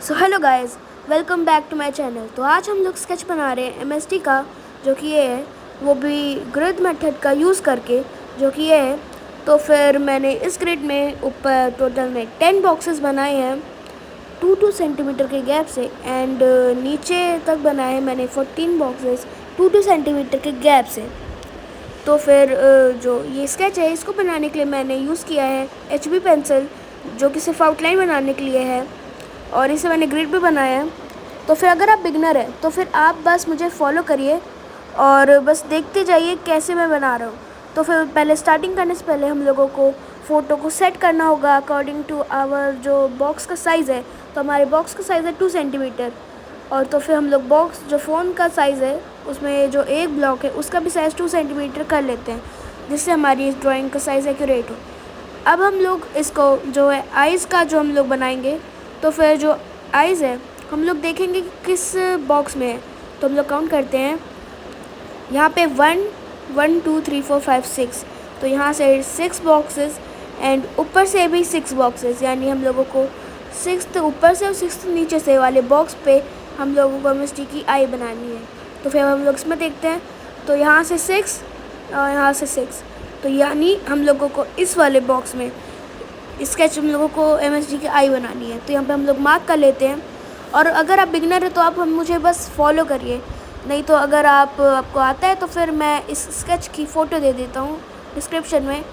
So hello guys, welcome back to my channel. तो आज हम लोग स्केच बना रहे हैं एमएसटी का, जो कि ये है, वो भी ग्रिड मेथड का यूज़ करके, जो कि ये है। तो फिर मैंने इस ग्रिड में ऊपर टोटल में 10 बॉक्सेस बनाए हैं 2-2 सेंटीमीटर के गैप से, एंड नीचे तक बनाए हैं मैंने 14 बॉक्सेस 2-2 सेंटीमीटर के गैप से। तो फिर जो ये स्केच है, इसको बनाने के लिए मैंने यूज़ किया है HB पेंसिल, जो कि सिर्फ आउटलाइन बनाने के लिए है, और इसे मैंने ग्रिड पे बनाया है। तो फिर अगर आप बिगनर हैं तो फिर आप बस मुझे फॉलो करिए और बस देखते जाइए कैसे मैं बना रहा हूँ। तो फिर पहले स्टार्टिंग करने से पहले हम लोगों को फ़ोटो को सेट करना होगा अकॉर्डिंग टू आवर जो बॉक्स का साइज़ है। तो हमारे बॉक्स का साइज़ है 2 सेंटीमीटर, और तो फिर हम लोग बॉक्स जो फ़ोन का साइज़ है उसमें जो एक ब्लॉक है उसका भी साइज़ 2 सेंटीमीटर कर लेते हैं, जिससे हमारी इस ड्राइंग का साइज़ एक्यूरेट हो। अब हम लोग इसको जो है आइज़ का जो हम लोग बनाएंगे, तो फिर जो आइज़ है हम लोग देखेंगे कि किस बॉक्स में है। तो हम लोग काउंट करते हैं यहाँ पे 1 1 2 3 4 5 6। तो यहाँ से 6 बॉक्सेस एंड ऊपर से भी 6 बॉक्सेस, यानी हम लोगों को 6th ऊपर से और 6th नीचे से वाले बॉक्स पे हम लोगों को एमएसटी की आई बनानी है। तो फिर हम लोग इसमें देखते हैं, तो यहाँ से 6 और यहाँ से 6, तो यानी हम लोगों को इस वाले बॉक्स में स्केच हम लोगों को एमएसटी की आई बनानी है। तो यहाँ पे हम लोग मार्क कर लेते हैं, और अगर आप बिगनर है तो आप मुझे बस फॉलो करिए, नहीं तो अगर आपको आता है तो फिर मैं इस स्केच की फ़ोटो दे देता हूँ डिस्क्रिप्शन में।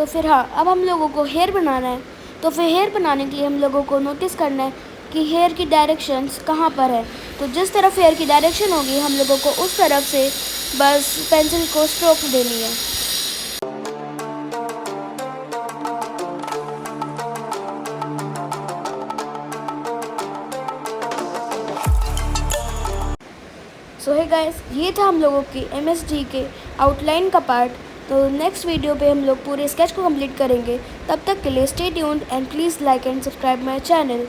फिर हाँ, अब हम लोगों को हेयर बनाना है। तो फिर हेयर बनाने के लिए हम लोगों को नोटिस करना है कि हेयर की डायरेक्शंस कहाँ पर है। तो जिस तरफ हेयर की डायरेक्शन होगी हम लोगों को उस तरफ से बस पेंसिल को स्ट्रोक देनी है। सो है गाइस, ये था हम लोगों की MSD के आउटलाइन का पार्ट। तो नेक्स्ट वीडियो पे हम लोग पूरे स्केच को कंप्लीट करेंगे। तब तक के लिए stay tuned and please like and subscribe my channel.